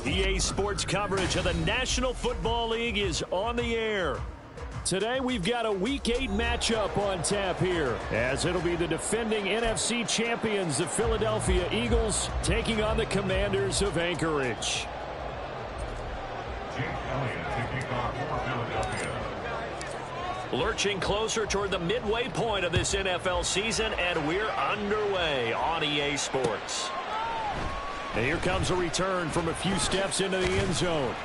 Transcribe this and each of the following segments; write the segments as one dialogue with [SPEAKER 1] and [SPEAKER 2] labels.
[SPEAKER 1] EA Sports coverage of the National Football League is on the air. Today we've got a Week 8 matchup on tap here, as it'll be the defending NFC champions, the Philadelphia Eagles, taking on the Commanders of Anchorage. Lurching closer toward the midway point of this NFL season, and we're underway on EA Sports. And here comes a return from a few steps into the end zone.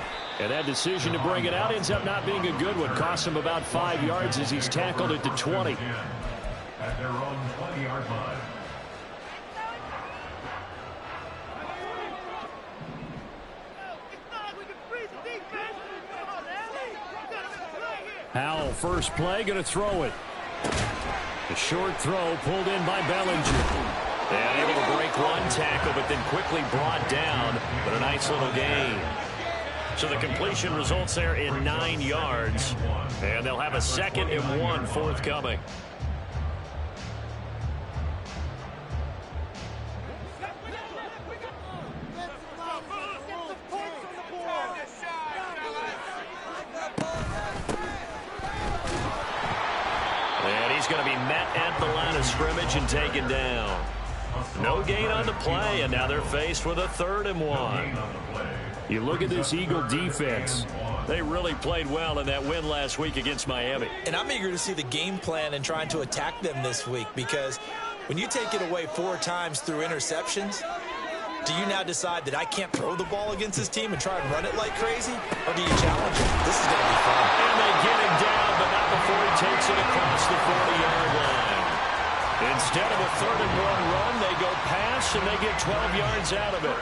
[SPEAKER 1] And that decision to bring it out ends up not being a good one. Costs him about 5 yards as he's tackled at the 20.
[SPEAKER 2] At their own 20-yard line.
[SPEAKER 1] Howell, first play, going to throw it. The short throw pulled in by Bellinger. And able to break one tackle, but then quickly brought down. But a nice little gain. So the completion results there in 9 yards. And they'll have a 2nd and 1 forthcoming. And he's going to be met at the line of scrimmage and taken down. No gain on the play, and now they're faced with a 3rd and 1. You look at this Eagle defense. They really played well in that win last week against Miami.
[SPEAKER 3] And I'm eager to see the game plan and trying to attack them this week, because when you take it away 4 times through interceptions, do you now decide that I can't throw the ball against this team and try and run it like crazy? Or do you challenge it? This is going to be fun.
[SPEAKER 1] And they get him down, but not before he takes it across the 40-yard line. Instead of a 3rd and 1 run, they go pass, and they get 12 yards out of it.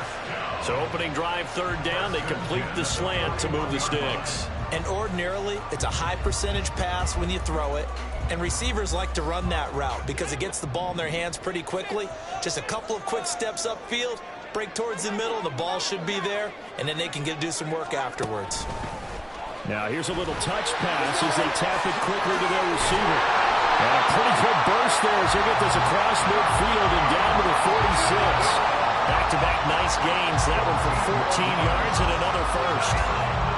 [SPEAKER 1] So opening drive, 3rd down, they complete the slant to move the sticks.
[SPEAKER 3] And ordinarily, it's a high percentage pass when you throw it. And receivers like to run that route because it gets the ball in their hands pretty quickly. Just a couple of quick steps upfield, break towards the middle, the ball should be there, and then they can do some work afterwards.
[SPEAKER 1] Now here's a little touch pass as they tap it quickly to their receiver. And a pretty good burst there as they get this across midfield and down to the 46. Back-to-back nice gains. That one for 14 yards and another first.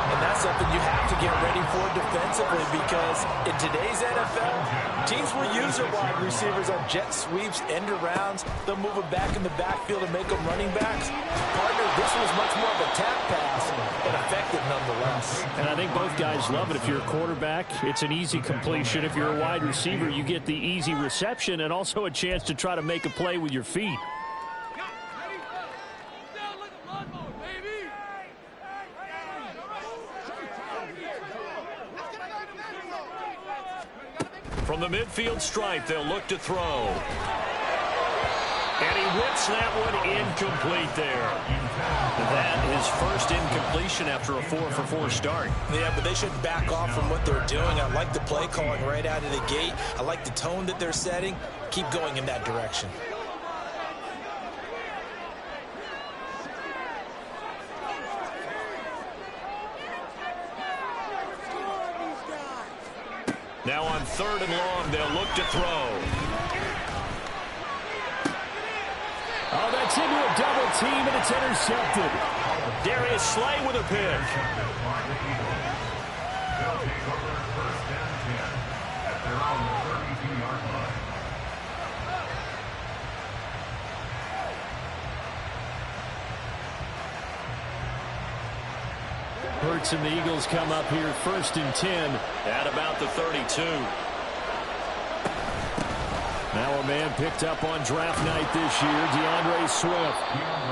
[SPEAKER 3] And that's something you have to get ready for defensively, because in today's NFL, teams will use their wide receivers on jet sweeps, end arounds. They'll move them back in the backfield and make them running backs. Partner, this was much more of a tap pass, but effective nonetheless.
[SPEAKER 1] And I think both guys love it. If you're a quarterback, it's an easy completion. If you're a wide receiver, you get the easy reception and also a chance to try to make a play with your feet. From the midfield stripe, they'll look to throw. And he whips that one incomplete there. That is first incompletion after a 4-for-4 start.
[SPEAKER 3] Yeah, but they should back off from what they're doing. I like the play calling right out of the gate. I like the tone that they're setting. Keep going in that direction.
[SPEAKER 1] Now on 3rd and long, they'll look to throw. Oh, that's into a double team, and it's intercepted. Darius Slay with a pick. Hurts and the Eagles come up here 1st and 10 at about the 32. Now a man picked up on draft night this year, DeAndre Swift.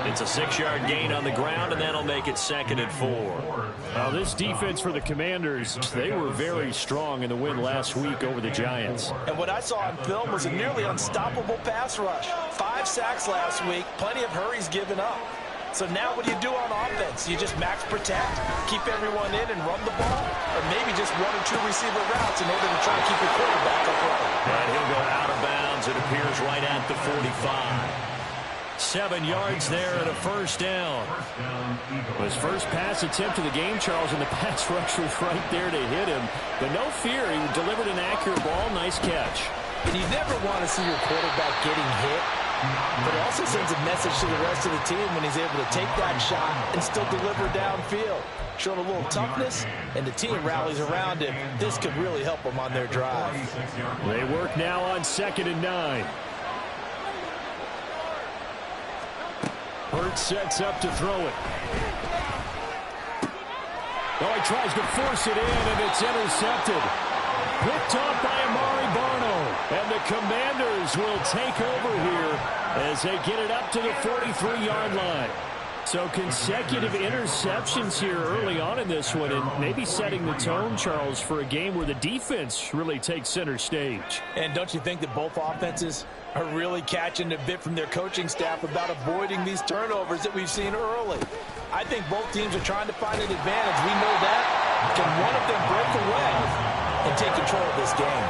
[SPEAKER 1] It's a 6-yard gain on the ground, and that'll make it 2nd and 4. Well, this defense for the Commanders, they were very strong in the win last week over the Giants.
[SPEAKER 3] And what I saw on film was a nearly unstoppable pass rush. 5 sacks last week, plenty of hurries given up. So now what do you do on offense? You just max protect, keep everyone in and run the ball, or maybe just 1 or 2 receiver routes in order to try to keep your quarterback upright.
[SPEAKER 1] And he'll go out of bounds, it appears, right at the 45. 7 yards there and a 1st down. His first pass attempt of the game, Charles, and the pass rush was right there to hit him. But no fear, he delivered an accurate ball. Nice catch.
[SPEAKER 3] And you never want to see your quarterback getting hit But it also sends a message to the rest of the team when he's able to take that shot and still deliver downfield. Showing a little toughness, and the team rallies around him. This could really help them on their drive.
[SPEAKER 1] They work now on 2nd and 9. Hurts sets up to throw it. Oh, he tries to force it in, and it's intercepted. Picked off by Amari Barno. And the Commanders will take over here as they get it up to the 43-yard line. So consecutive interceptions here early on in this one, and maybe setting the tone, Charles, for a game where the defense really takes center stage.
[SPEAKER 3] And don't you think that both offenses are really catching a bit from their coaching staff about avoiding these turnovers that we've seen early? I think both teams are trying to find an advantage. We know that. Can one of them break away and take control of this game?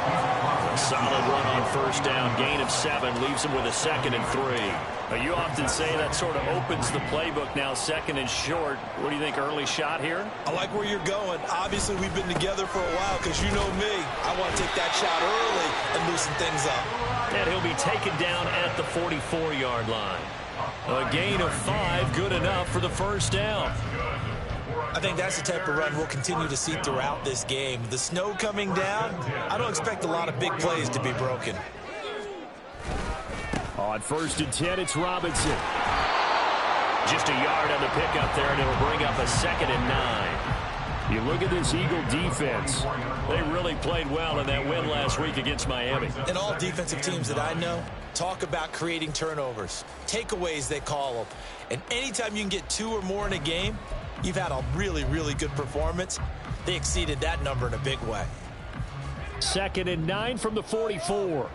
[SPEAKER 1] A solid run on 1st down. Gain of 7 leaves them with a 2nd and 3. You often say that sort of opens the playbook now, 2nd and short. What do you think, early shot here?
[SPEAKER 4] I like where you're going. Obviously, we've been together for a while because you know me. I want to take that shot early and loosen things up.
[SPEAKER 1] And he'll be taken down at the 44-yard line. A gain of 5, good enough for the 1st down.
[SPEAKER 3] I think that's the type of run we'll continue to see throughout this game. The snow coming down, I don't expect a lot of big plays to be broken.
[SPEAKER 1] On 1st and 10, it's Robinson. Just a yard on the pickup there, and it'll bring up a 2nd and 9. You look at this Eagle defense. They really played well in that win last week against Miami.
[SPEAKER 3] And all defensive teams that I know talk about creating turnovers. Takeaways, they call them. And anytime you can get 2 or more in a game, you've had a really, really good performance. They exceeded that number in a big way.
[SPEAKER 1] 2nd and 9 from the 44.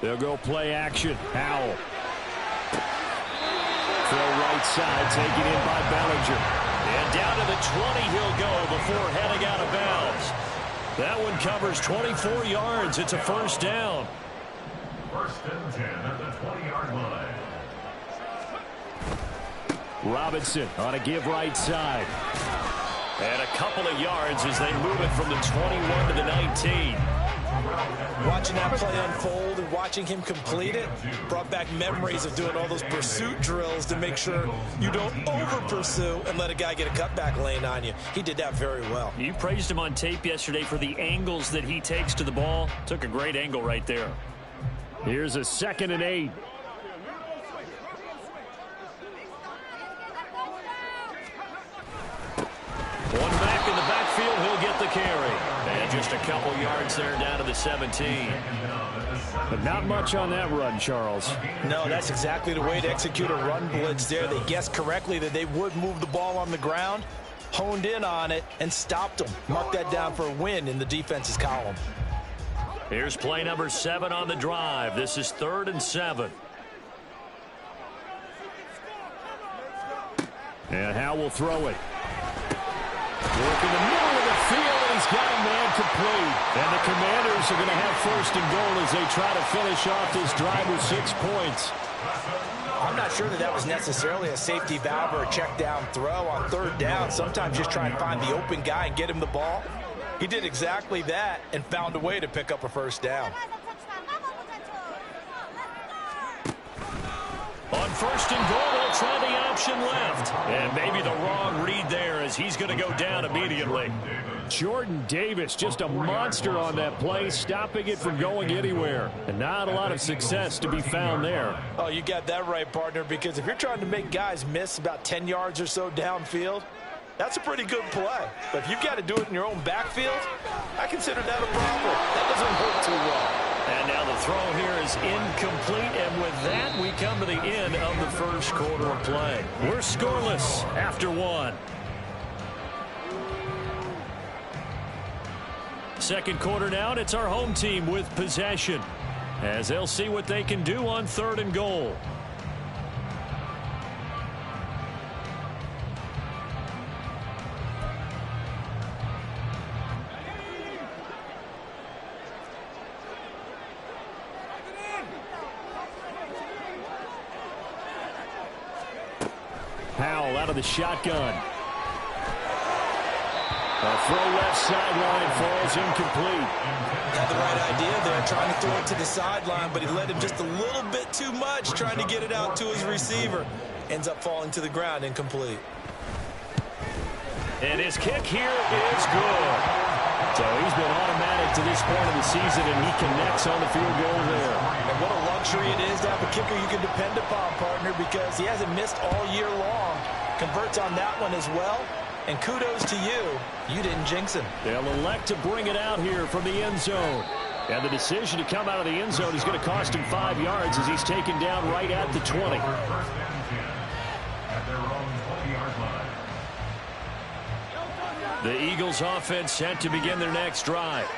[SPEAKER 1] They'll go play action. Howell. Throw right side, taken in by Bellinger. And down to the 20 he'll go before heading out of bounds. That one covers 24 yards. It's a 1st down.
[SPEAKER 2] 1st and 10 at the 20-yard line.
[SPEAKER 1] Robinson on a give right side. And a couple of yards as they move it from the 21 to the 19.
[SPEAKER 3] Watching that play unfold and watching him complete it brought back memories of doing all those pursuit drills to make sure you don't over-pursue and let a guy get a cutback lane on you. He did that very well.
[SPEAKER 1] You praised him on tape yesterday for the angles that he takes to the ball. Took a great angle right there. Here's a 2nd and 8. One back in the backfield, he'll get the carry. And just a couple yards there down to the 17. But not much on that run, Charles.
[SPEAKER 3] No, that's exactly the way to execute a run blitz there. They guessed correctly that they would move the ball on the ground, honed in on it, and stopped them. Mark that down for a win in the defense's column.
[SPEAKER 1] Here's play number 7 on the drive. This is 3rd and 7. And Howell will throw it. Work in the middle of the field, and he's got a man complete. And the Commanders are going to have 1st and goal as they try to finish off this drive with 6 points.
[SPEAKER 3] I'm not sure that that was necessarily a safety valve or a check down throw on 3rd down. Sometimes just try and find the open guy and get him the ball. He did exactly that and found a way to pick up a 1st down.
[SPEAKER 1] On 1st and goal, they'll try the option left. And maybe the wrong read there as he's going to go down immediately. Jordan Davis, just a monster on that play, stopping it from going anywhere. And not a lot of success to be found there.
[SPEAKER 3] Oh, you got that right, partner, because if you're trying to make guys miss about 10 yards or so downfield, that's a pretty good play. But if you've got to do it in your own backfield, I consider that a problem. That doesn't work too well.
[SPEAKER 1] And now the throw here is incomplete, and with that, we come to the end of the 1st quarter of play. We're scoreless after 1. 2nd quarter now, and it's our home team with possession, as they'll see what they can do on 3rd and goal. Howell out of the shotgun. A throw left sideline falls incomplete.
[SPEAKER 4] Had the right idea there, trying to throw it to the sideline, but he led him just a little bit too much, trying to get it out to his receiver. Ends up falling to the ground, incomplete.
[SPEAKER 1] And his kick here is good. So he's been automatic to this point of the season, and he connects on the field goal there.
[SPEAKER 3] And what a luxury it is to have a kicker you can depend upon, partner, because he hasn't missed all year long. Converts on that one as well. And kudos to you. You didn't jinx him.
[SPEAKER 1] They'll elect to bring it out here from the end zone. And the decision to come out of the end zone is going to cost him 5 yards as he's taken down right at the 20.
[SPEAKER 2] First and 10 at their own 20-yard line.
[SPEAKER 1] The Eagles offense set to begin their next drive.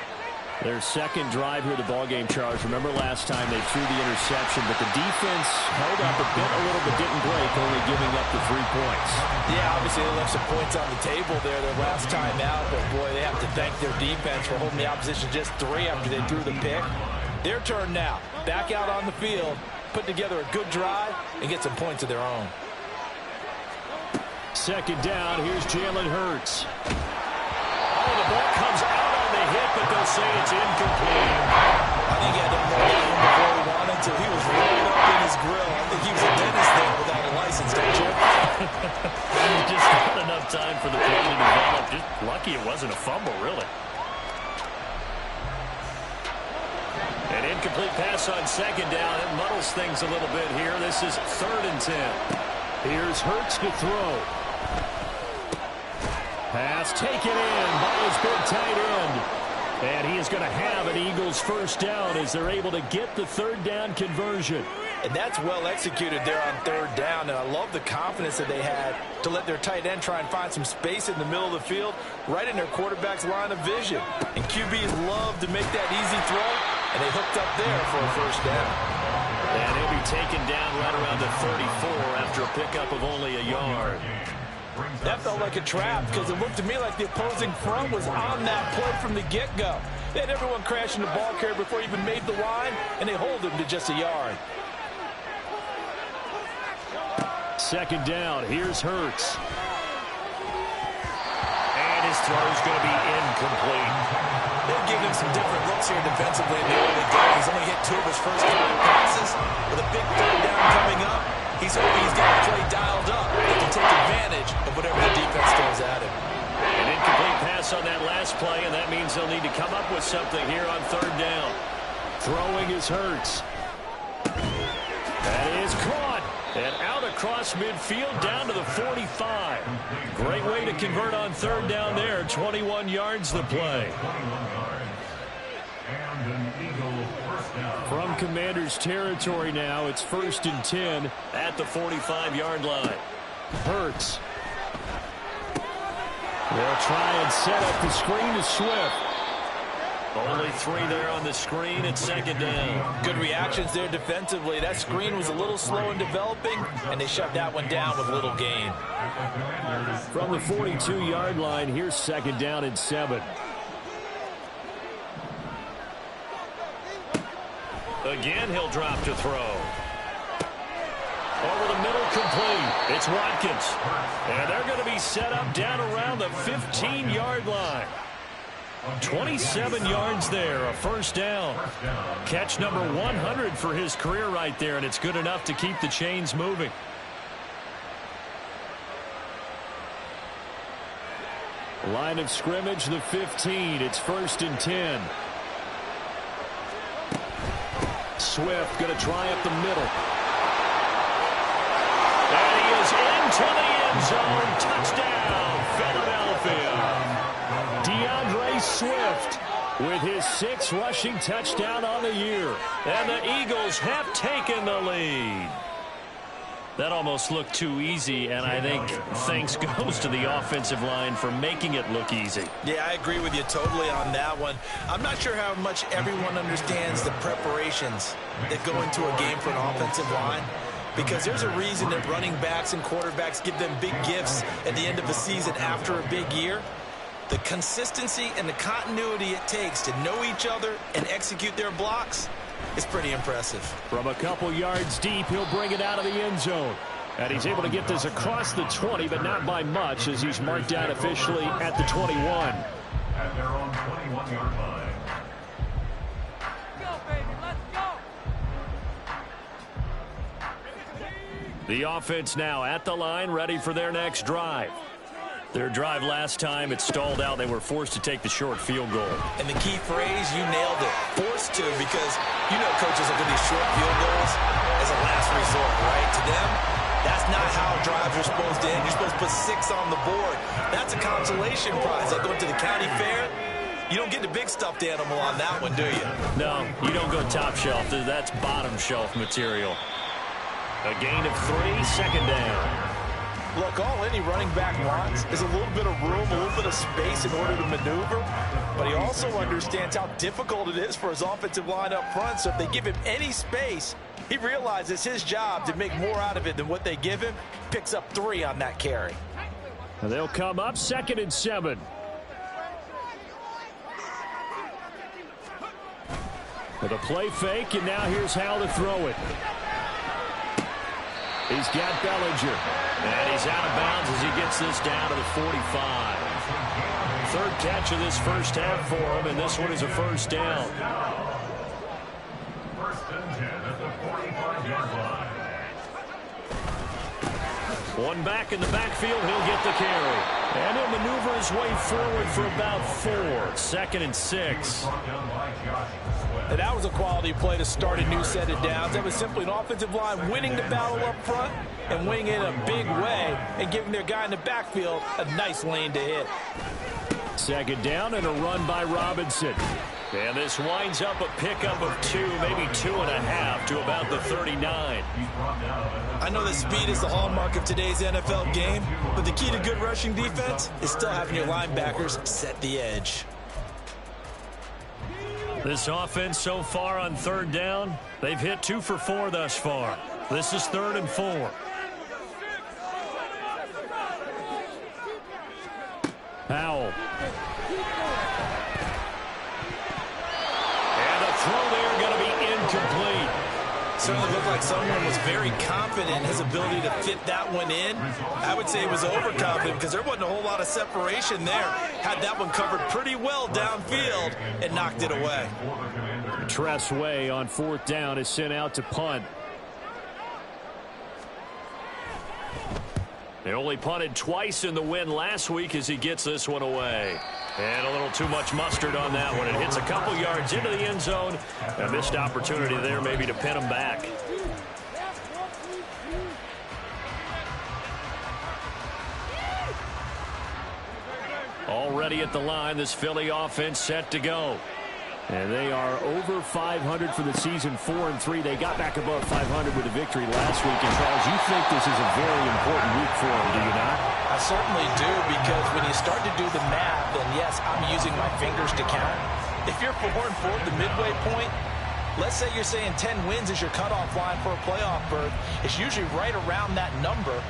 [SPEAKER 1] Their second drive here, the ballgame, Charles. Remember last time they threw the interception, but the defense held up a bit, a little bit, didn't break, only giving up the 3 points.
[SPEAKER 3] Yeah, obviously they left some points on the table there their last time out, but boy, they have to thank their defense for holding the opposition just 3 after they threw the pick. Their turn now. Back out on the field, put together a good drive, and get some points of their own.
[SPEAKER 1] Second down, here's Jalen Hurts. Oh, the ball comes out on the hit, but they'll say it's incomplete.
[SPEAKER 3] I think he had done more than before he wanted to. He was right up in his grill. I think he was a dentist there without a license, don't you?
[SPEAKER 1] Just not enough time for the play to develop. Just lucky it wasn't a fumble, really. An incomplete pass on second down. It muddles things a little bit here. This is 3rd and 10. Here's Hurts to throw. Pass taken in by his big tight end. And he is going to have an Eagles first down as they're able to get the 3rd down conversion.
[SPEAKER 3] And that's well executed there on 3rd down. And I love the confidence that they had to let their tight end try and find some space in the middle of the field, right in their quarterback's line of vision. And QBs love to make that easy throw, and they hooked up there for a first down.
[SPEAKER 1] And he'll be taken down right around the 34 after a pickup of only a yard.
[SPEAKER 3] That felt like a trap because it looked to me like the opposing front was on that play from the get-go. They had everyone crashing the ball carrier before he even made the line, and they hold him to just a yard.
[SPEAKER 1] Second down, here's Hurts. And his throw's going to be incomplete.
[SPEAKER 3] They've given him some different looks here defensively in the early days. He's only hit 2 of his first 5 passes. With a big 3rd down coming up, he's hoping he's got the play dialed up. They can take advantage of whatever the defense throws at him.
[SPEAKER 1] An incomplete pass on that last play, and that means they'll need to come up with something here on 3rd down. Throwing is Hurts. That is caught. And out across midfield down to the 45. Great way to convert on 3rd down there. 21 yards the play.
[SPEAKER 2] And an Eagle first down.
[SPEAKER 1] From Commander's territory now, it's 1st and 10 at the 45-yard line. Hurts. They'll try and set up the screen to Swift. Only 3 there on the screen at 2nd down.
[SPEAKER 3] Good reactions there defensively. That screen was a little slow in developing, and they shut that one down with little gain.
[SPEAKER 1] From the 42-yard line, here's 2nd down and 7. Again, he'll drop to throw. Over the middle, complete. It's Watkins. And they're going to be set up down around the 15-yard line. 27 yards there, a first down. Catch number 100 for his career right there, and it's good enough to keep the chains moving. Line of scrimmage, the 15. It's 1st and 10. Swift going to try up the middle. And he is into the end zone. Touchdown, Philadelphia. DeAndre Swift with his 6th rushing touchdown on the year. And the Eagles have taken the lead. That almost looked too easy, and I think thanks goes to the offensive line for making it look easy.
[SPEAKER 3] Yeah, I agree with you totally on that one. I'm not sure how much everyone understands the preparations that go into a game for an offensive line, because there's a reason that running backs and quarterbacks give them big gifts at the end of the season after a big year. The consistency and the continuity it takes to know each other and execute their blocks is pretty impressive.
[SPEAKER 1] From a couple yards deep, he'll bring it out of the end zone. And he's able to get this across the 20, but not by much, as he's marked down officially at the 21.
[SPEAKER 2] At their own 21-yard line.
[SPEAKER 5] Go, baby, let's go.
[SPEAKER 1] The offense now at the line, ready for their next drive. Their drive last time, it stalled out. They were forced to take the short field goal.
[SPEAKER 4] And the key phrase, you nailed it. Forced to, because you know coaches look at these short field goals as a last resort, right? To them, that's not how drives are supposed to end. You're supposed to put 6 on the board. That's a consolation prize. Like going to the county fair, you don't get the big stuffed animal on that one, do you?
[SPEAKER 1] No, you don't go top shelf. That's bottom shelf material. A gain of 3, second down.
[SPEAKER 3] Look, all any running back wants is a little bit of room, a little bit of space in order to maneuver. But he also understands how difficult it is for his offensive line up front. So if they give him any space, he realizes his job to make more out of it than what they give him. Picks up 3 on that carry.
[SPEAKER 1] And they'll come up 2nd and 7. With a play fake, and now here's how to throw it. He's got Bellinger. And he's out of bounds as he gets this down to the 45. Third catch of this first half for him, and this one is a first down.
[SPEAKER 2] First and 10 at the 45-yard line.
[SPEAKER 1] One back in the backfield, he'll get the carry. And he'll maneuver his way forward for about 4. 2nd and 6.
[SPEAKER 3] And that was a quality play to start a new set of downs. That was simply an offensive line winning the battle up front and winning it in a big way and giving their guy in the backfield a nice lane to hit.
[SPEAKER 1] 2nd down and a run by Robinson. And this winds up a pickup of 2, maybe 2.5 to about the 39.
[SPEAKER 4] I know that speed is the hallmark of today's NFL game, but the key to good rushing defense is still having your linebackers set the edge.
[SPEAKER 1] This offense so far on 3rd down, they've hit 2 for 4 thus far. This is 3rd and 4. Powell. And the throw there going to be incomplete.
[SPEAKER 4] Certainly looked like someone was very confident in his ability to fit that one in. I would say he was overconfident because there wasn't a whole lot of separation there. Had that one covered pretty well downfield and knocked it away.
[SPEAKER 1] Tressway on 4th down is sent out to punt. They only punted twice in the win last week as he gets this one away. And a little too much mustard on that one. It hits a couple yards into the end zone. A missed opportunity there maybe to pin him back. Already at the line, this Philly offense set to go. And they are over 500 for the season, 4-3. They got back above 500 with a victory last week. And Charles, you think this is a very important week for them, do you not?
[SPEAKER 3] I certainly do, because when you start to do the math, and yes, I'm using my fingers to count. If you're 4-4 at the midway point, let's say you're saying 10 wins is your cutoff line for a playoff berth. It's usually right around that number.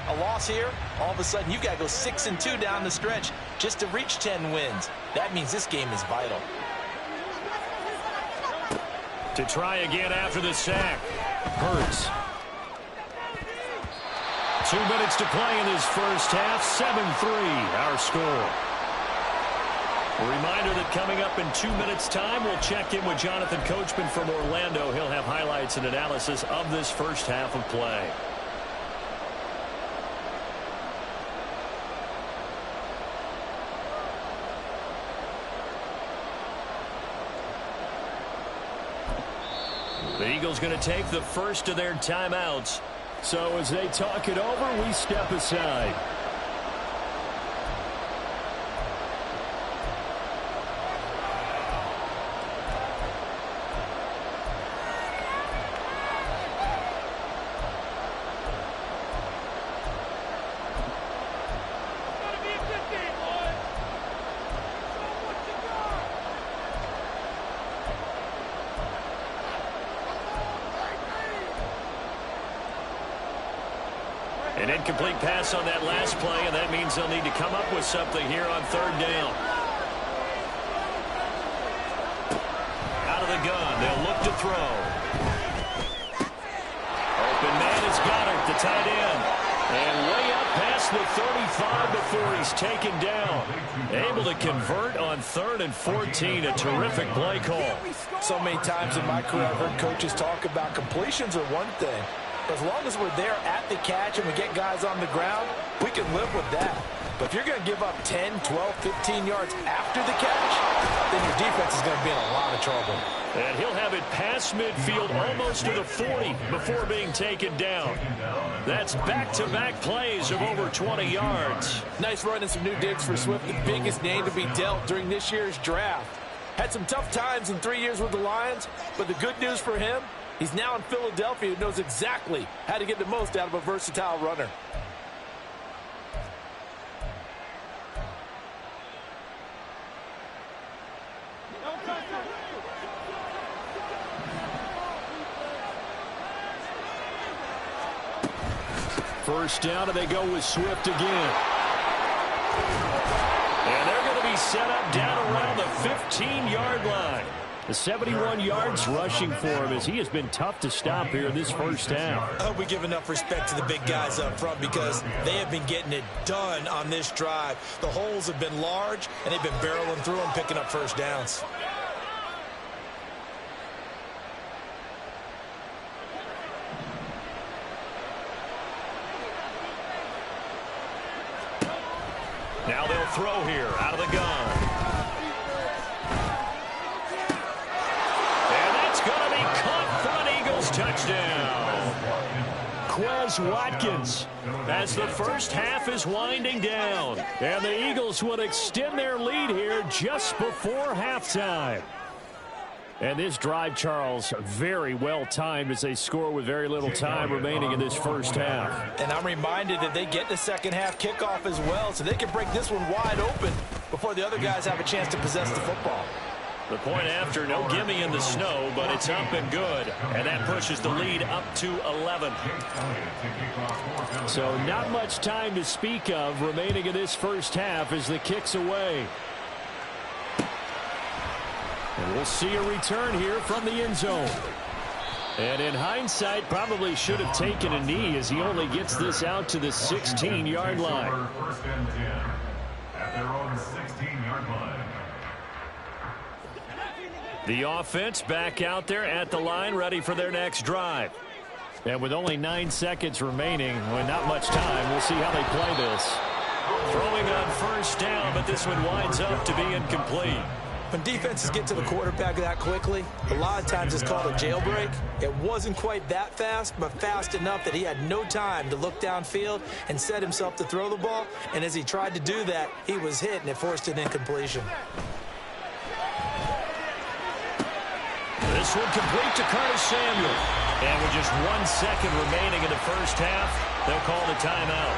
[SPEAKER 3] A loss here, all of a sudden you got to go 6-2 down the stretch just to reach 10 wins. That means this game is vital.
[SPEAKER 1] To try again after the sack. Hurts. 2 minutes to play in this first half. 7-3, our score. A reminder that coming up in 2 minutes' time, we'll check in with Jonathan Coachman from Orlando. He'll have highlights and analysis of this first half of play. The Eagles going to take the first of their timeouts. So as they talk it over, we step aside. An incomplete pass on that last play, and that means they'll need to come up with something here on 3rd down. Out of the gun, they'll look to throw. Open man is Goddard, the tight end. And way up past the 35 before he's taken down. Able to convert on 3rd and 14. A terrific play call.
[SPEAKER 3] So many times in my career, I've heard coaches talk about completions are one thing. As long as we're there at the catch and we get guys on the ground, we can live with that. But if you're going to give up 10, 12, 15 yards after the catch, then your defense is going to be in a lot of trouble.
[SPEAKER 1] And he'll have it past midfield almost to the 40 before being taken down. That's back-to-back plays of over 20 yards.
[SPEAKER 3] Nice run and some new digs for Swift, the biggest name to be dealt during this year's draft. Had some tough times in 3 years with the Lions, but the good news for him, he's now in Philadelphia and knows exactly how to get the most out of a versatile runner.
[SPEAKER 1] First down, and they go with Swift again. And they're going to be set up down around the 15-yard line. The 71 yards rushing for him as he has been tough to stop here in this first half.
[SPEAKER 4] I hope we give enough respect to the big guys up front because they have been getting it done on this drive. The holes have been large, and they've been barreling through them, picking up first downs.
[SPEAKER 1] Now they'll throw here out of the gun. And that's going to be caught for an Eagles touchdown. Quez Watkins as the first half is winding down. And the Eagles would extend their lead here just before halftime. And this drive, Charles, very well timed as they score with very little time remaining in this first half.
[SPEAKER 3] And I'm reminded that they get the second half kickoff as well, so they can break this one wide open before the other guys have a chance to possess the football.
[SPEAKER 1] The point after, no gimme in the snow, but it's up and good. And that pushes the lead up to 11. So not much time to speak of remaining in this first half as the kick's away. And we'll see a return here from the end zone. And in hindsight, probably should have taken a knee as he only gets this out to the 16-yard line.
[SPEAKER 2] First and 10 at their own 16-yard line.
[SPEAKER 1] The offense back out there at the line, ready for their next drive. And with only 9 seconds remaining, with not much time, we'll see how they play this. Throwing on first down, but this one winds up to be incomplete.
[SPEAKER 4] When defenses get to the quarterback that quickly, a lot of times it's called a jailbreak. It wasn't quite that fast, but fast enough that he had no time to look downfield and set himself to throw the ball. And as he tried to do that, he was hit, and it forced an incompletion.
[SPEAKER 1] This one complete to Curtis Samuel. And with just 1 second remaining in the first half, they'll call the timeout.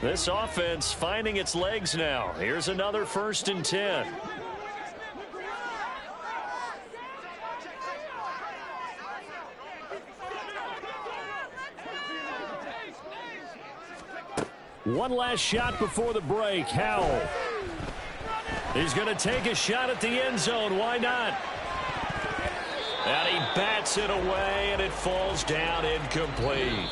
[SPEAKER 1] This offense finding its legs now. Here's another 1st and 10. One last shot before the break. Howell. He's going to take a shot at the end zone. Why not? And he bats it away, and it falls down incomplete.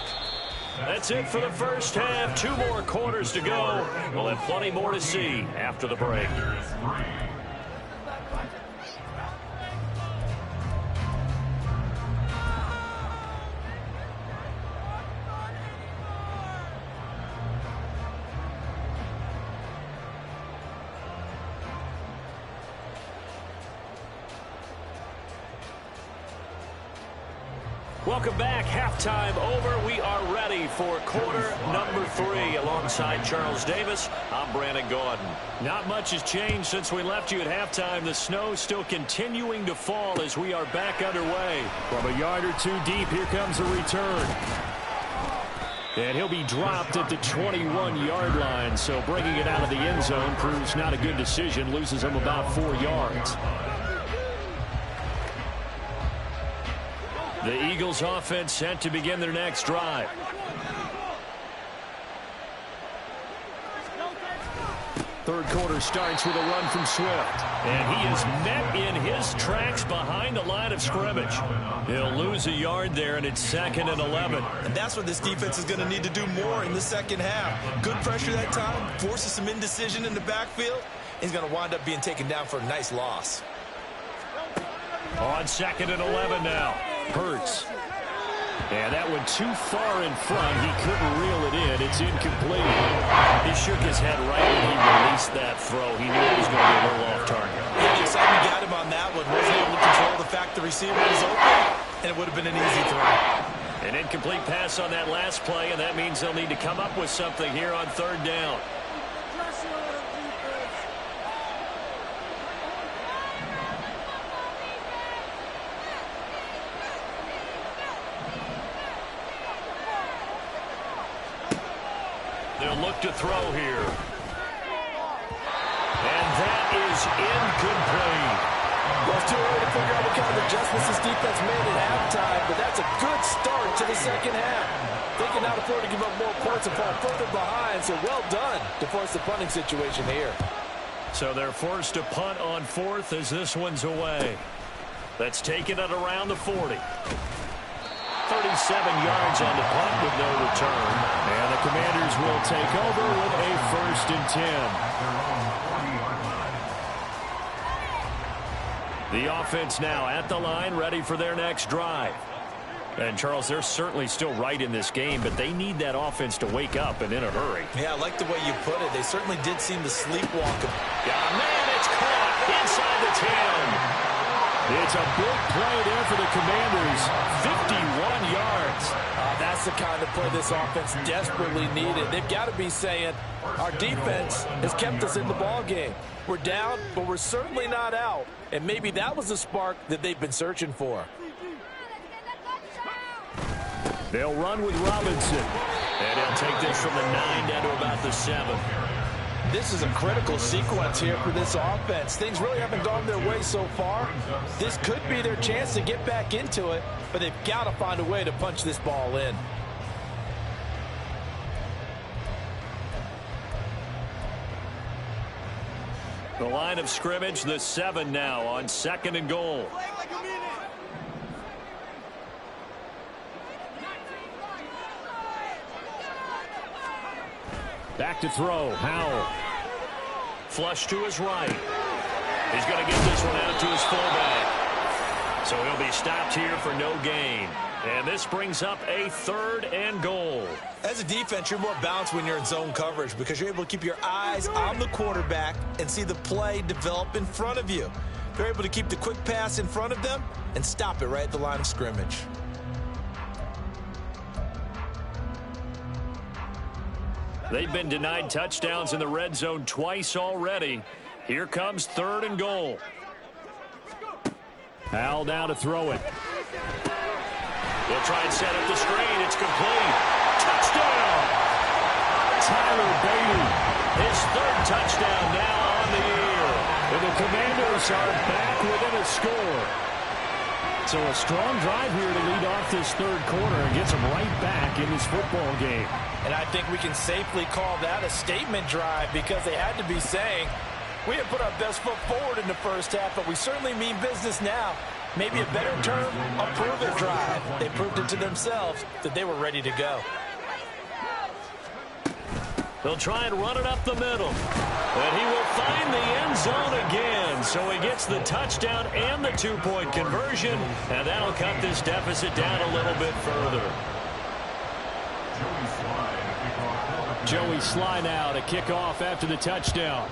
[SPEAKER 1] That's it for the first half. 2 more quarters to go. We'll have plenty more to see after the break. Welcome back. Halftime over. We are ready for quarter number 3. Alongside Charles Davis, I'm Brandon Gordon. Not much has changed since we left you at halftime. The snow still continuing to fall as we are back underway. From a yard or 2 deep, here comes a return. And he'll be dropped at the 21-yard line. So bringing it out of the end zone proves not a good decision. Loses him about 4 yards. The Eagles offense set to begin their next drive. Third quarter starts with a run from Swift. And he is met in his tracks behind the line of scrimmage. He'll lose a yard there, and it's 2nd and 11.
[SPEAKER 4] And that's what this defense is going to need to do more in the second half. Good pressure that time, forces some indecision in the backfield. He's going to wind up being taken down for a nice loss.
[SPEAKER 1] On 2nd and 11 now. Hurts. And that went too far in front. He couldn't reel it in. It's incomplete. He shook his head right when he released that throw. He knew it was going to be a little off target.
[SPEAKER 4] Yeah, the excitement got him on that one. Wasn't able to control the fact the receiver was open, and it would have been an easy throw.
[SPEAKER 1] An incomplete pass on that last play, and that means they'll need to come up with something here on 3rd down. They'll look to throw here. And that is incomplete.
[SPEAKER 3] Well, it's too early to figure out what kind of adjustments this defense made at halftime, but that's a good start to the second half. They can now afford to give up more points and fall further behind, so well done to force the punting situation here.
[SPEAKER 1] So they're forced to punt on 4th as this one's away. Let's take it at around the 40. 37 yards on the punt with no return. And the Commanders will take over with a 1st and 10. The offense now at the line, ready for their next drive. And, Charles, they're certainly still right in this game, but they need that offense to wake up and in a hurry.
[SPEAKER 4] Yeah, I like the way you put it. They certainly did seem to sleepwalk.
[SPEAKER 1] Yeah, man, it's caught inside the 10. It's a big play there for the Commanders. 51 yards.
[SPEAKER 3] That's the kind of play this offense desperately needed. They've got to be saying, our defense has kept us in the ball game. We're down, but we're certainly not out. And maybe that was the spark that they've been searching for.
[SPEAKER 1] They'll run with Robinson. And he'll take this from the 9 down to about the 7.
[SPEAKER 3] This is a critical sequence here for this offense. Things really haven't gone their way so far. This could be their chance to get back into it, but they've got to find a way to punch this ball in.
[SPEAKER 1] The line of scrimmage, the 7 now on 2nd and goal. Back to throw. Howell. Flush to his right. He's going to get this one out to his fullback. So he'll be stopped here for no gain. And this brings up a 3rd and goal.
[SPEAKER 4] As a defense, you're more balanced when you're in zone coverage because you're able to keep your eyes on the quarterback and see the play develop in front of you. They're able to keep the quick pass in front of them and stop it right at the line of scrimmage.
[SPEAKER 1] They've been denied touchdowns in the red zone twice already. Here comes 3rd and goal. Howell down to throw it. They'll try and set up the screen. It's complete. Touchdown! Tyler Beatty, his 3rd touchdown now on the year. And the Commanders are back within a score. So a strong drive here to lead off this 3rd quarter and gets them right back in this football game.
[SPEAKER 3] And I think we can safely call that a statement drive because they had to be saying, we have put our best foot forward in the first half, but we certainly mean business now. Maybe a better term, a prove-it drive. They proved it to themselves that they were ready to go.
[SPEAKER 1] They'll try and run it up the middle. And he will find the end zone again. So he gets the touchdown and the 2-point conversion. And that'll cut this deficit down a little bit further. Joey Sly now to kick off after the touchdown.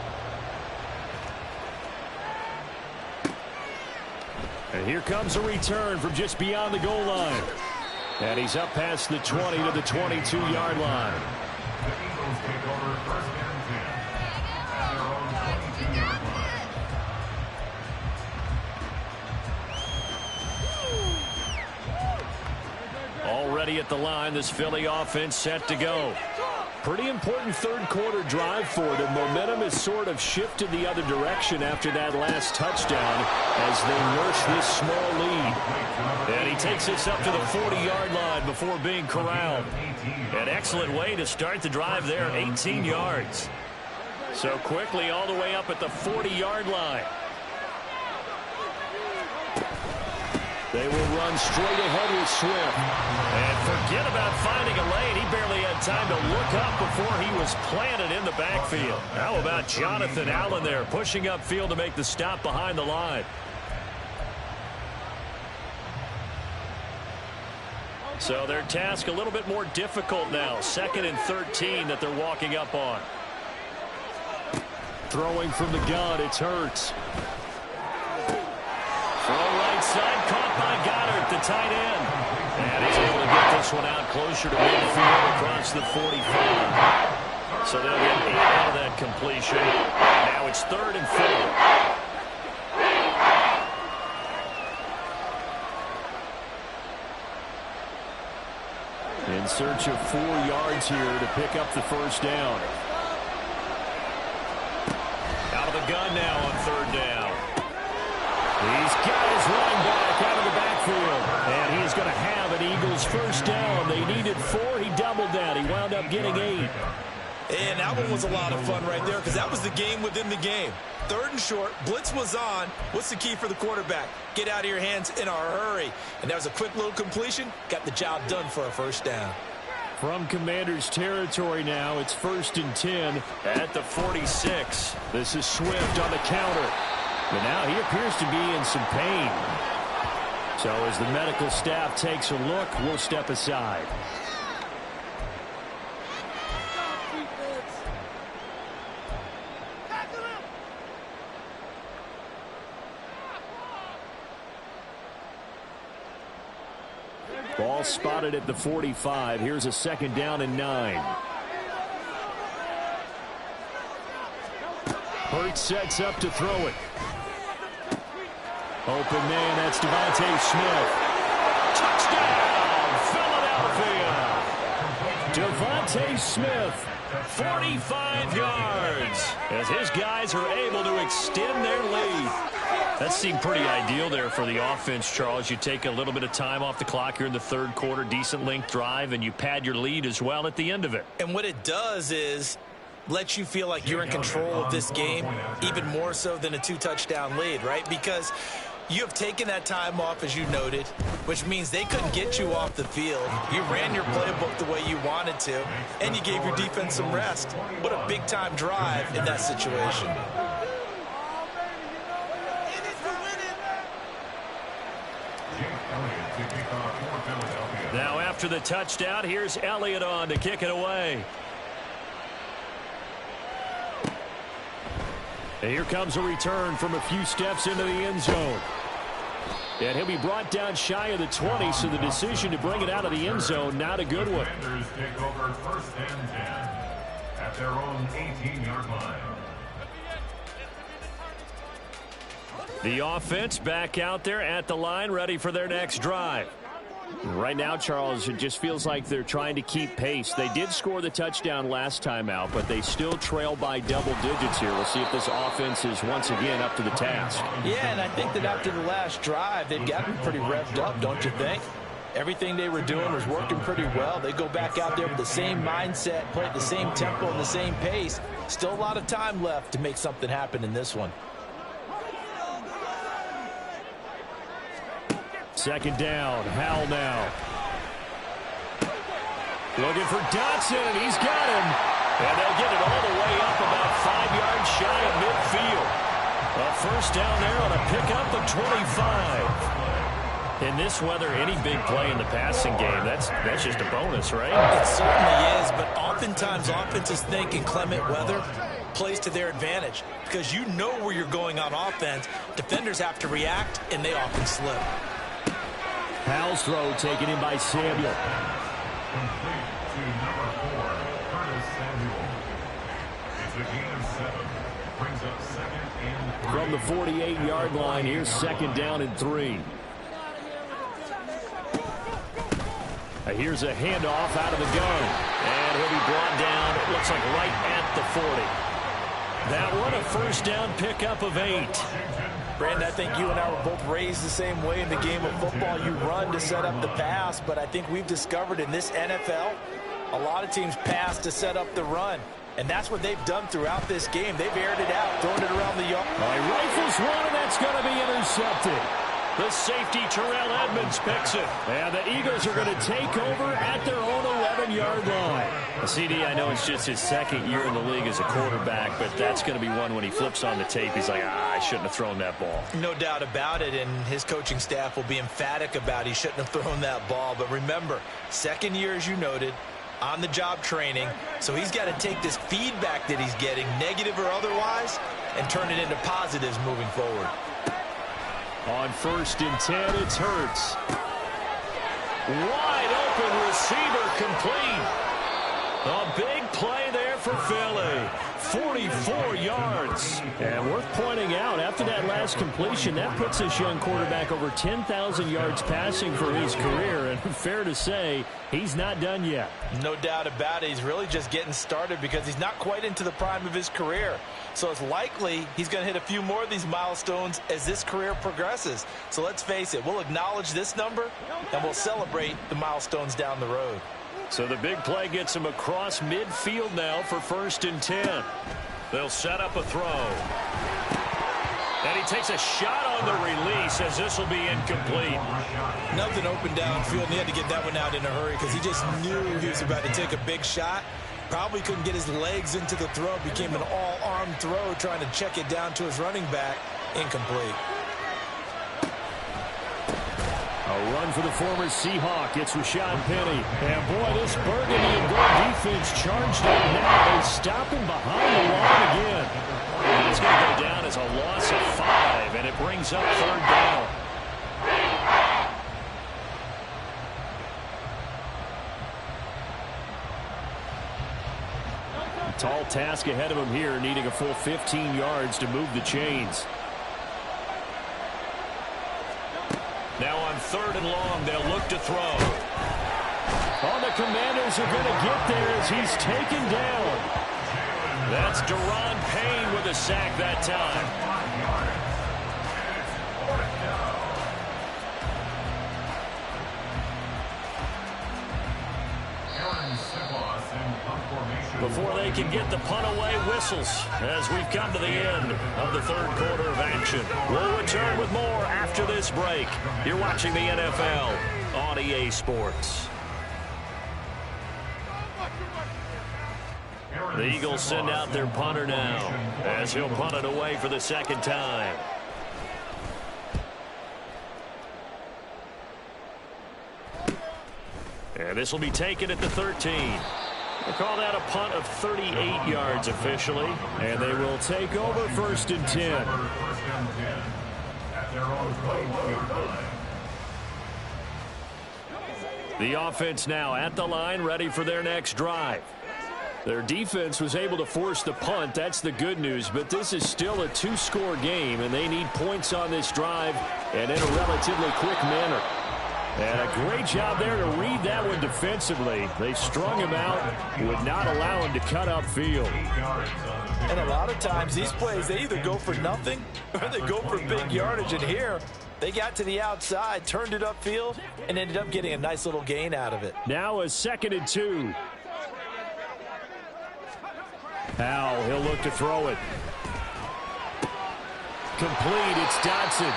[SPEAKER 1] And here comes a return from just beyond the goal line. And he's up past the 20 to the 22-yard line. Already at the line, this Philly offense set to go. Pretty important 3rd quarter drive for them. Momentum has sort of shifted the other direction after that last touchdown as they nurse this small lead. And he takes this up to the 40-yard line before being corralled. An excellent way to start the drive there, 18 yards. So quickly all the way up at the 40-yard line. They will run straight ahead with Swift. And forget about finding a lane. He barely had time to look up before he was planted in the backfield. How about Jonathan Allen there, pushing upfield to make the stop behind the line. So their task a little bit more difficult now. 2nd and 13 that they're walking up on. Throwing from the gun, it's Hurts. Throw right side, caught by Goddard, the tight end. And he's able to get this one out closer to midfield across the 45. So they'll get 8 out of that completion. Now it's 3rd and 4. In search of 4 yards here to pick up the first down. Out of the gun now on 3rd down. He's got his running back out of the backfield. And he's going to have an Eagles first down. They needed 4. He doubled that. He wound up getting 8.
[SPEAKER 4] And that one was a lot of fun right there because that was the game within the game. 3rd and short, blitz was on. What's the key for the quarterback? Get out of your hands in a hurry. And that was a quick little completion. Got the job done for a first down.
[SPEAKER 1] From Commander's territory now, it's 1st and 10 at the 46. This is Swift on the counter. But now he appears to be in some pain. So as the medical staff takes a look, we'll step aside. Ball spotted at the 45. Here's a 2nd down and 9. Hurts sets up to throw it. Open man, that's Devontae Smith. Touchdown, Philadelphia. Devontae Smith, 45 yards, as his guys are able to extend their lead. That seemed pretty ideal there for the offense, Charles. You take a little bit of time off the clock here in the 3rd quarter, decent length drive, and you pad your lead as well at the end of it.
[SPEAKER 4] And what it does is let you feel like you're in control of this game, even more so than a 2-touchdown lead, right? Because you have taken that time off, as you noted, which means they couldn't get you off the field. You ran your playbook the way you wanted to, and you gave your defense some rest. What a big-time drive in that situation.
[SPEAKER 1] Now after the touchdown, here's Elliott on to kick it away. And here comes a return from a few steps into the end zone. And he'll be brought down shy of the 20, so the decision to bring it out of the end zone, not a good one.
[SPEAKER 2] Commanders take over 1st and 10 at their own 18-yard line.
[SPEAKER 1] The offense back out there at the line, ready for their next drive. Right now, Charles, it just feels like they're trying to keep pace. They did score the touchdown last time out, but they still trail by double digits here. We'll see if this offense is once again up to the task.
[SPEAKER 3] Yeah, and I think that after the last drive, they've gotten pretty revved up, don't you think? Everything they were doing was working pretty well. They go back out there with the same mindset, play at the same tempo and the same pace. Still a lot of time left to make something happen in this one.
[SPEAKER 1] 2nd down, Howell now. Looking for Dotson, and he's got him. And they'll get it all the way up about 5 yards shy of midfield. A first down there on a pickup of 25. In this weather, any big play in the passing game, that's just a bonus, right?
[SPEAKER 4] It certainly is, but oftentimes offenses think inclement weather plays to their advantage because you know where you're going on offense. Defenders have to react, and they often slip.
[SPEAKER 1] Howell's throw taken in by Samuel.
[SPEAKER 2] Complete to number 4, Curtis Samuel. It's a gain of 7. Brings up 2nd and 3.
[SPEAKER 1] From the 48-yard line, here's 2nd down and 3. Here's a handoff out of the gun. And he'll be brought down, it looks like right at the 40. That one, a first down pickup of 8.
[SPEAKER 3] Brandon, I think you and I were both raised the same way in the game of football. You run to set up the pass, but I think we've discovered in this NFL, a lot of teams pass to set up the run. And that's what they've done throughout this game. They've aired it out, thrown it around the yard.
[SPEAKER 1] All right, rifles one, and that's going to be intercepted. The safety, Terrell Edmonds, picks it. And the Eagles are going to take over at their own 11-yard line. CD, I know it's just his second year in the league as a quarterback, but that's going to be one when he flips on the tape. He's like, I shouldn't have thrown that ball.
[SPEAKER 3] No doubt about it, and his coaching staff will be emphatic about he shouldn't have thrown that ball. But remember, second year, as you noted, on-the-job training, so he's got to take this feedback that he's getting, negative or otherwise, and turn it into positives moving forward.
[SPEAKER 1] On 1st and 10, it's Hurts. Wide open receiver complete. A big play there for Philly. 44 yards. And worth pointing out, after that last completion, that puts this young quarterback over 10,000 yards passing for his career. And fair to say, he's not done yet.
[SPEAKER 3] No doubt about it. He's really just getting started because he's not quite into the prime of his career. So it's likely he's going to hit a few more of these milestones as this career progresses. So let's face it, we'll acknowledge this number and we'll celebrate the milestones down the road.
[SPEAKER 1] So the big play gets him across midfield now for 1st and 10. They'll set up a throw. And he takes a shot on the release as this will be incomplete.
[SPEAKER 3] Nothing open downfield, and he had to get that one out in a hurry because he just knew he was about to take a big shot. Probably couldn't get his legs into the throw. Became an all-arm throw trying to check it down to his running back. Incomplete.
[SPEAKER 1] A run for the former Seahawk. It's Rashad Penny. And boy, this Burgundy and gold defense charged out now. They stop him behind the line again. It's going to go down as a loss of 5, and it brings up 3rd down. Tall task ahead of him here, needing a full 15 yards to move the chains. Now on 3rd and long, they'll look to throw. Oh, the Commanders are going to get there as he's taken down. That's Deron Payne with a sack that time. Before they can get the punt away, whistles as we've come to the end of the 3rd quarter of action. We'll return with more after this break. You're watching the NFL on EA Sports. The Eagles send out their punter now as he'll punt it away for the 2nd time. And this will be taken at the 13. They call that a punt of 38 yards officially. And they will take over 1st and 10. The offense now at the line, ready for their next drive. Their defense was able to force the punt. That's the good news. But this is still a 2-score game, and they need points on this drive and in a relatively quick manner. And a great job there to read that one defensively. They strung him out, would not allow him to cut upfield.
[SPEAKER 3] And a lot of times these plays, they either go for nothing or they go for big yardage. And here, they got to the outside, turned it upfield, and ended up getting a nice little gain out of it.
[SPEAKER 1] Now a 2nd and 2. Powell, he'll look to throw it. Complete, it's Dotson.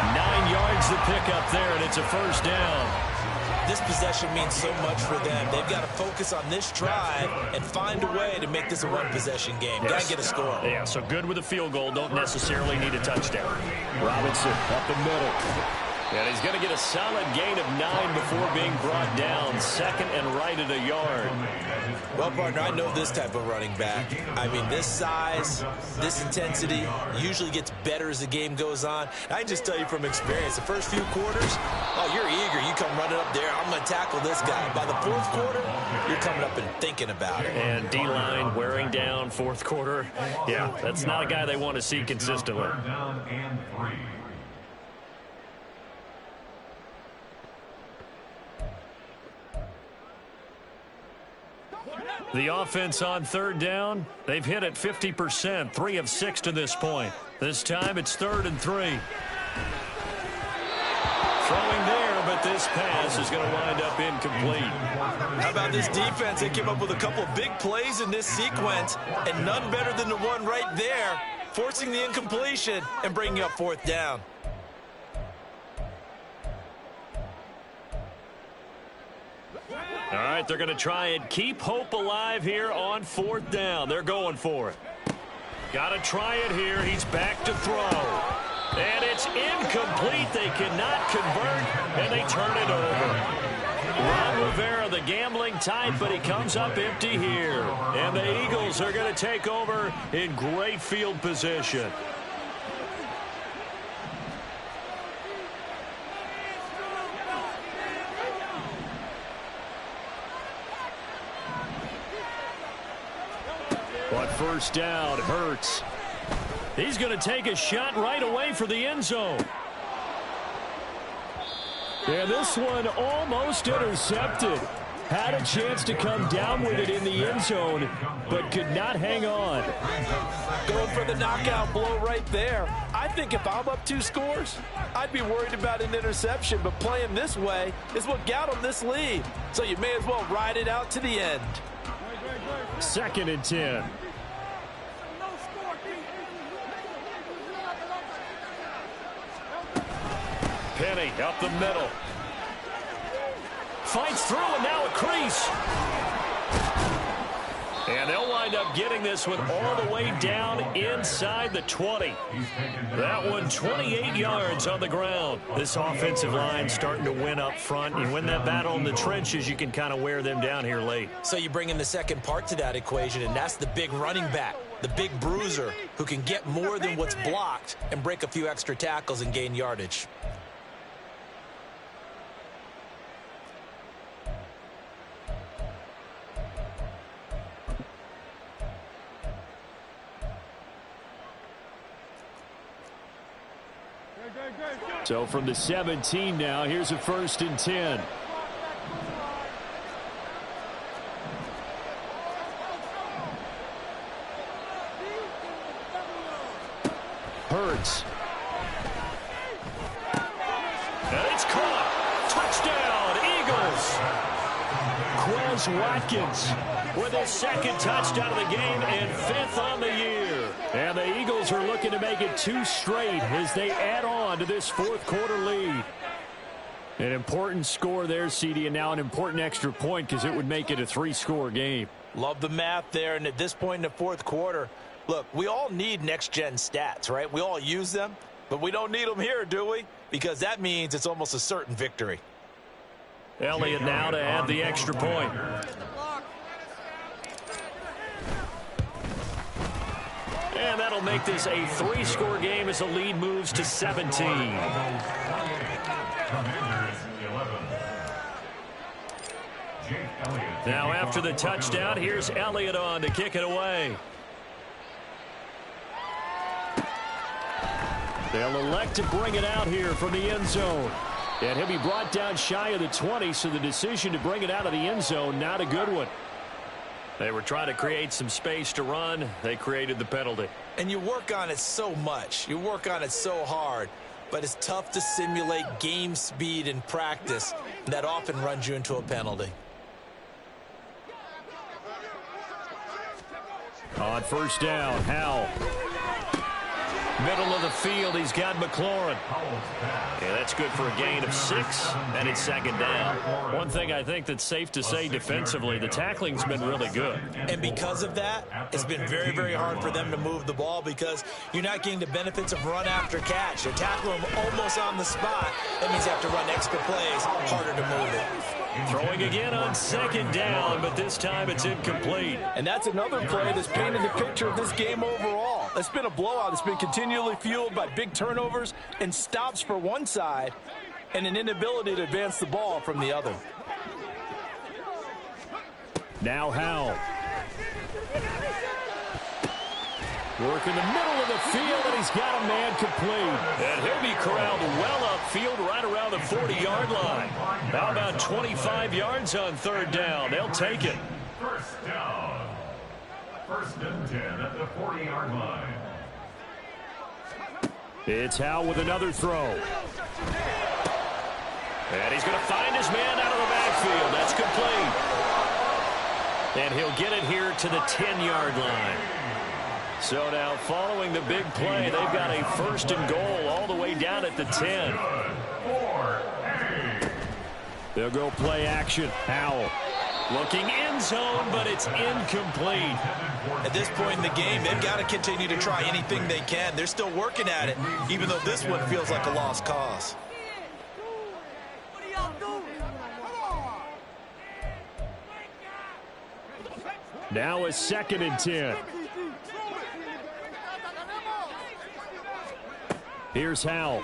[SPEAKER 1] 9 yards to pick up there, and it's a 1st down.
[SPEAKER 3] This possession means so much for them. They've got to focus on this drive and find a way to make this a one-possession game. Got to get a score.
[SPEAKER 1] Yeah, so good with a field goal. Don't necessarily need a touchdown. Robinson up the middle. And he's going to get a solid gain of 9 before being brought down. 2nd and right at a yard.
[SPEAKER 3] Well, partner, I know this type of running back. I mean, this size, this intensity usually gets better as the game goes on. I can just tell you from experience, the first few quarters, oh, you're eager. You come running up there, I'm going to tackle this guy. By the 4th quarter, you're coming up and thinking about it.
[SPEAKER 1] And D-line wearing down 4th quarter. Yeah, that's not a guy they want to see consistently. The offense on 3rd down, they've hit it 50%, 3 of 6 to this point. This time it's 3rd and 3. Throwing there, but this pass is going to wind up incomplete.
[SPEAKER 3] How about this defense? They came up with a couple of big plays in this sequence, and none better than the one right there, forcing the incompletion and bringing up 4th down.
[SPEAKER 1] All right, they're going to try and keep hope alive here on 4th down. They're going for it. Got to try it here. He's back to throw. And it's incomplete. They cannot convert, and they turn it over. Ron Rivera, the gambling type, but he comes up empty here. And the Eagles are going to take over in great field position. But first down, Hurts. He's going to take a shot right away for the end zone. And this one almost intercepted. Had a chance to come down with it in the end zone, but could not hang on.
[SPEAKER 3] Going for the knockout blow right there. I think if I'm up 2 scores, I'd be worried about an interception, but playing this way is what got them this lead. So you may as well ride it out to the end.
[SPEAKER 1] 2nd and 10. Penny up the middle. Fights through, and now a crease. And they'll wind up getting this one all the way down inside the 20. That one 28 yards on the ground. This offensive line starting to win up front. You win that battle in the trenches, you can kind of wear them down here late.
[SPEAKER 4] So you bring in the second part to that equation, and that's the big running back, the big bruiser, who can get more than what's blocked and break a few extra tackles and gain yardage.
[SPEAKER 1] So from the 17 now, here's a 1st and 10. Hurts. And it's caught. Touchdown, Eagles. Quez Watkins with his 2nd touchdown of the game and 5th on the year. And the Eagles are looking to make it 2 straight as they add on to this 4th quarter lead. An important score there, CD, and now an important extra point because it would make it a 3-score game.
[SPEAKER 3] Love the math there, and at this point in the 4th quarter, look, we all need next-gen stats, right? We all use them, but we don't need them here, do we? Because that means it's almost a certain victory.
[SPEAKER 1] Elliott now to add the extra point. And that'll make this a 3-score game as the lead moves to 17. Now after the touchdown, here's Elliott on to kick it away. They'll elect to bring it out here from the end zone. And he'll be brought down shy of the 20, so the decision to bring it out of the end zone, not a good one. They were trying to create some space to run. They created the penalty.
[SPEAKER 4] And you work on it so much. You work on it so hard. But it's tough to simulate game speed in practice. That often runs you into a penalty.
[SPEAKER 1] On 1st down, Howell. Middle of the field, he's got McLaurin. Yeah, that's good for a gain of 6, and it's 2nd down. One thing I think that's safe to say defensively, the tackling's been really good.
[SPEAKER 4] And because of that, it's been very, very hard for them to move the ball because you're not getting the benefits of run after catch. They're tackling them almost on the spot. That means you have to run extra plays, harder to move it.
[SPEAKER 1] Throwing again on 2nd down, but this time it's incomplete.
[SPEAKER 3] And that's another play that's painted the picture of this game overall. It's been a blowout. It's been continually fueled by big turnovers and stops for one side and an inability to advance the ball from the other.
[SPEAKER 1] Now Howell. Working the middle of the field, and he's got a man complete. And he'll be corralled well upfield right around the 40-yard line. How about 25 yards on 3rd down? They'll take it.
[SPEAKER 2] 1st down. 1st and 10 at the 40-yard line.
[SPEAKER 1] It's Howell with another throw. And he's going to find his man out of the backfield. That's complete. And he'll get it here to the 10-yard line. So now following the big play, they've got a 1st and goal all the way down at the 10. They'll go play action. Howell. Looking end zone, but it's incomplete.
[SPEAKER 4] At this point in the game, they've got to continue to try anything they can. They're still working at it, even though this one feels like a lost cause.
[SPEAKER 5] What are y'all doing?
[SPEAKER 1] Now a 2nd and 10. Here's Howell.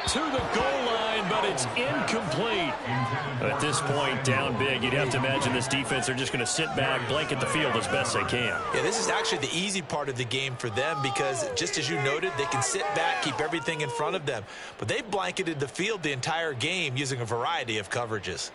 [SPEAKER 1] To the goal line, but it's incomplete. At this point, down big, you'd have to imagine this defense are just going to sit back, blanket the field as best they can.
[SPEAKER 4] Yeah, this is actually the easy part of the game for them because, just as you noted, they can sit back, keep everything in front of them. But they blanketed the field the entire game using a variety of coverages.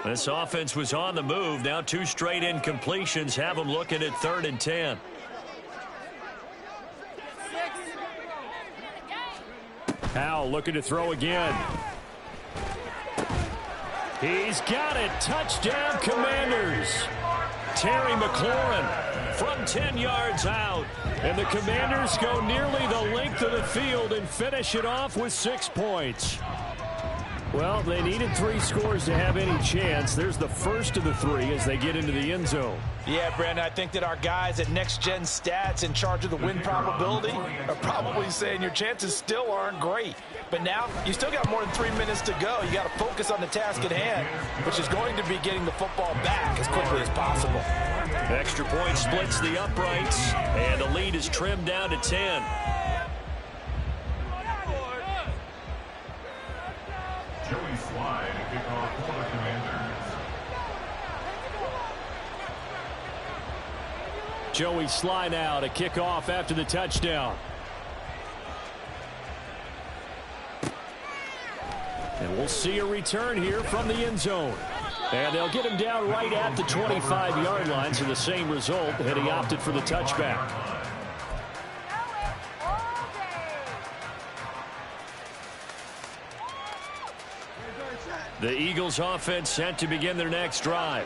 [SPEAKER 1] This offense was on the move. Now 2 straight incompletions have them looking at 3rd and 10. Howell looking to throw again. He's got it. Touchdown, Commanders. Terry McLaurin from 10 yards out. And the Commanders go nearly the length of the field and finish it off with 6 points. Well, they needed 3 scores to have any chance. There's the first of the 3 as they get into the end zone.
[SPEAKER 3] Yeah, Brandon, I think that our guys at Next Gen Stats in charge of the win probability are probably saying your chances still aren't great. But now you still got more than 3 minutes to go. You got to focus on the task at hand, which is going to be getting the football back as quickly as possible.
[SPEAKER 1] Extra point splits the uprights, and the lead is trimmed down to 10.
[SPEAKER 2] Joey Slide, kickoff for the Commanders.
[SPEAKER 1] Joey Slide out, a kickoff after the touchdown. And we'll see a return here from the end zone. And they'll get him down right at the 25-yard line, so the same result, and he opted for the touchback. The Eagles offense set to begin their next drive.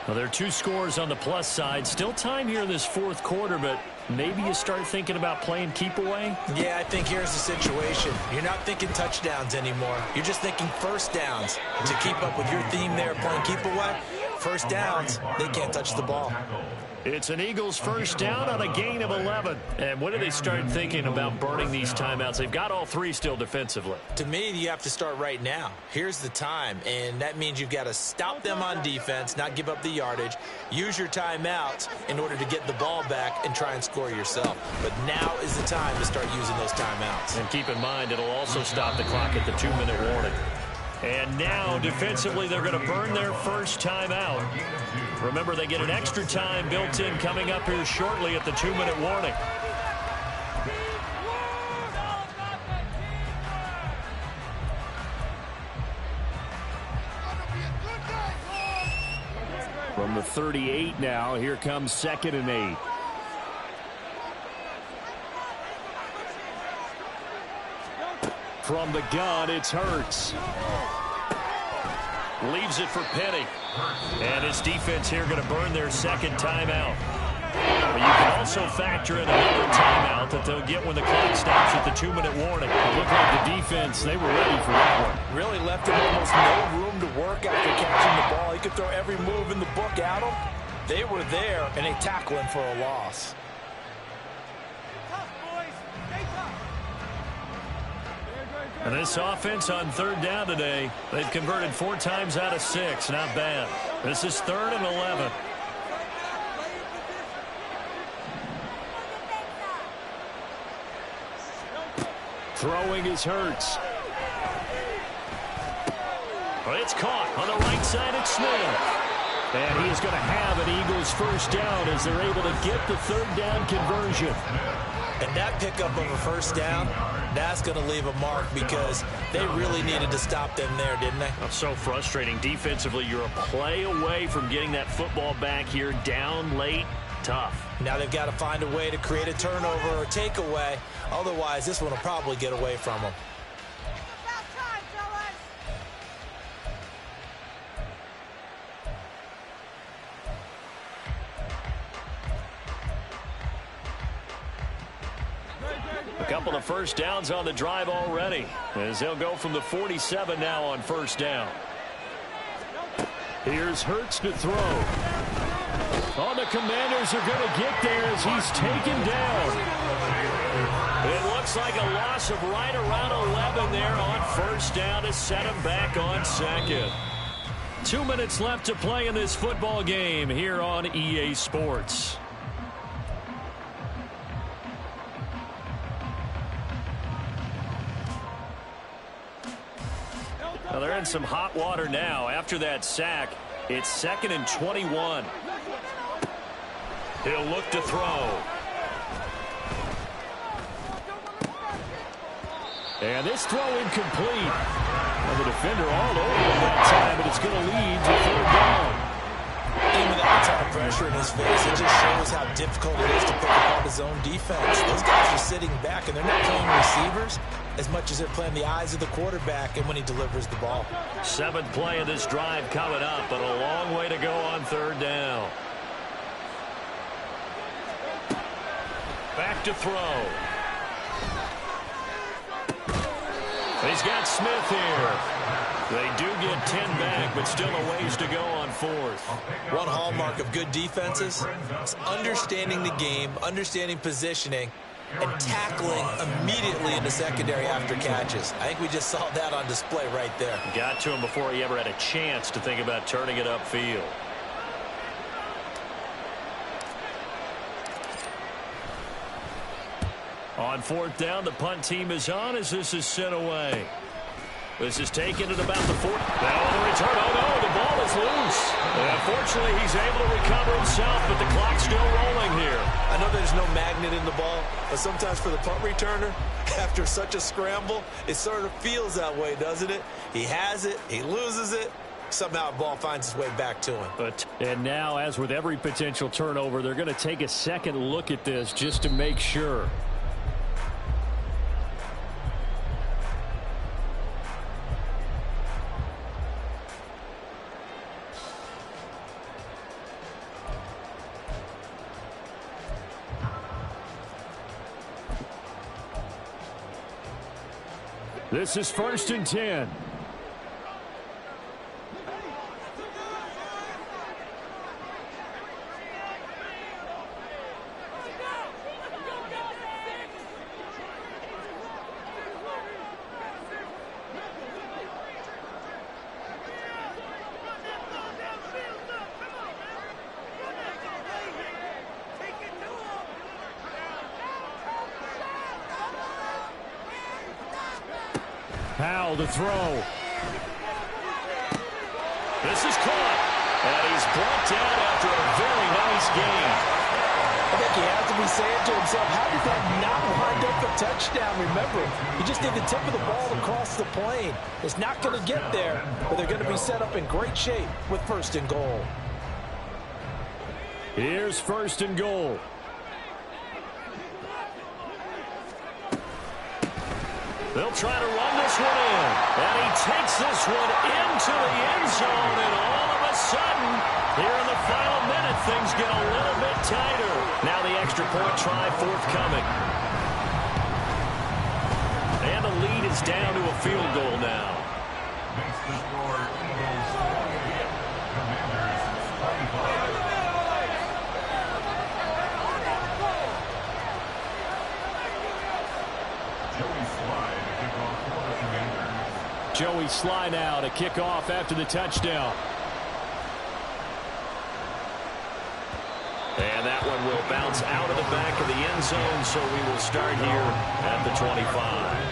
[SPEAKER 1] Well, there are 2 scores on the plus side. Still time here in this 4th quarter, but maybe you start thinking about playing keep away?
[SPEAKER 4] Yeah, I think here's the situation. You're not thinking touchdowns anymore. You're just thinking first downs. To keep up with your theme there, playing keep away, first downs, they can't touch the ball.
[SPEAKER 1] It's an Eagles first down on a gain of 11. And when do they start thinking about burning these timeouts? They've got all 3 still defensively.
[SPEAKER 4] To me, you have to start right now. Here's the time, and that means you've got to stop them on defense, not give up the yardage, use your timeouts in order to get the ball back and try and score yourself. But now is the time to start using those timeouts.
[SPEAKER 1] And keep in mind, it'll also stop the clock at the 2-minute warning. And now, defensively, they're going to burn their first timeout. Remember, they get an extra time built in coming up here shortly at the 2-minute warning. From the 38 now, here comes 2nd and 8. From the gun, it's Hurts. Leaves it for Penny. And his defense here going to burn their 2nd timeout. But you can also factor in another timeout that they'll get when the clock stops at the 2-minute warning. It looked like the defense, they were ready for that one.
[SPEAKER 3] Really left him almost no room to work after catching the ball. He could throw every move in the book at him. They were there, and they tackle him for a loss.
[SPEAKER 1] And this offense on 3rd down today, they've converted 4 times out of 6. Not bad. This is 3rd and 11. Throwing is Hurts. Well, it's caught on the right side. It's Smith. And he is going to have an Eagles first down as they're able to get the 3rd down conversion.
[SPEAKER 4] And that pickup of a first down, that's going to leave a mark because they really needed to stop them there, didn't they?
[SPEAKER 1] That's so frustrating. Defensively, you're a play away from getting that football back here down late. Tough.
[SPEAKER 4] Now they've got to find a way to create a turnover or takeaway. Otherwise, this one will probably get away from them.
[SPEAKER 1] couple of first downs on the drive already, as they'll go from the 47 now on first down. Here's Hurts to throw. Oh, the Commanders are going to get there as he's taken down. It looks like a loss of right around 11 there on first down to set him back on second. 2 minutes left to play in this football game here on EA Sports. Well, they're in some hot water now. After that sack, it's 2nd and 21. He'll look to throw. And this throw incomplete. Well, the defender all over him that time, but it's going to lead to 3rd down.
[SPEAKER 3] Even with that type of pressure in his face, it just shows how difficult it is to pick apart his own defense. Those guys are sitting back, and they're not playing receivers as much as they're playing the eyes of the quarterback and when he delivers the ball.
[SPEAKER 1] 7th play of this drive coming up, but a long way to go on 3rd down. Back to throw. He's got Smith here. They do get 10 back, but still a ways to go on 4th.
[SPEAKER 3] One hallmark of good defenses is understanding the game, understanding positioning, and tackling immediately in the secondary after catches. I think we just saw that on display right there.
[SPEAKER 1] Got to him before he ever had a chance to think about turning it upfield. On 4th down, the punt team is on as this is sent away. This is taken at about the 40. Now on the return. Oh, no, the ball is loose. Unfortunately, he's able to recover himself, but the clock's still rolling here.
[SPEAKER 3] I know there's no magnet in the ball, but sometimes for the punt returner, after such a scramble, it sort of feels that way, doesn't it? He has it, he loses it, somehow the ball finds its way back to him.
[SPEAKER 1] And now, as with every potential turnover, they're going to take a second look at this just to make sure. This is 1st and 10. Powell to throw. This is caught. And he's brought down after a very nice game.
[SPEAKER 3] I think he has to be saying to himself, how did that not wind up a touchdown? Remember, you just need the tip of the ball across the plane. It's not going to get there, but they're going to be set up in great shape with 1st and goal.
[SPEAKER 1] Here's 1st and goal. They'll try to run this one in. And he takes this one into the end zone. And all of a sudden, here in the final minute, things get a little bit tighter. Now the extra point try forthcoming. And the lead is down to a field goal now.
[SPEAKER 2] Makes the score Eagles 28, Commanders 25.
[SPEAKER 1] Joey Sly now to kick off after the touchdown. And that one will bounce out of the back of the end zone, so we will start here at the 25.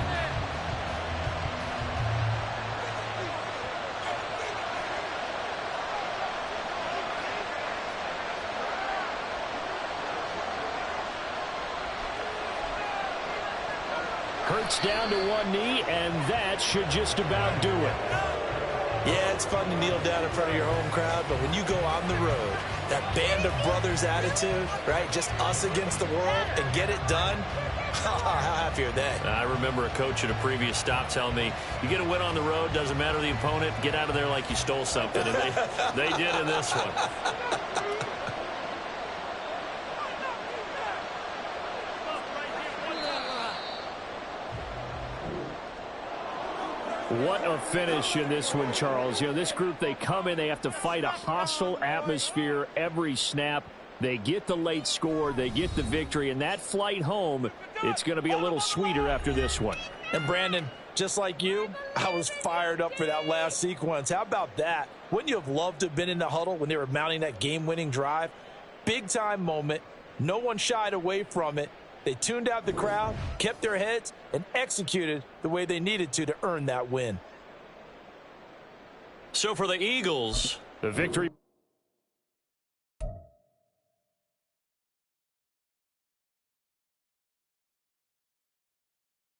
[SPEAKER 1] Hurts down to one knee, and that should just about do it.
[SPEAKER 3] Yeah, it's fun to kneel down in front of your home crowd, but when you go on the road, that band of brothers attitude, right? Just us against the world and get it done. How happy are they?
[SPEAKER 1] I remember a coach at a previous stop telling me, you get a win on the road, doesn't matter the opponent, get out of there like you stole something. And they did in this one. What a finish in this one, Charles. You know, this group, they come in, they have to fight a hostile atmosphere every snap. They get the late score, they get the victory, and that flight home, it's going to be a little sweeter after this one.
[SPEAKER 3] And Brandon, just like you, I was fired up for that last sequence. How about that? Wouldn't you have loved to have been in the huddle when they were mounting that game-winning drive? Big-time moment. No one shied away from it. They tuned out the crowd, kept their heads, and executed the way they needed to earn that win.
[SPEAKER 1] So for the Eagles, the victory.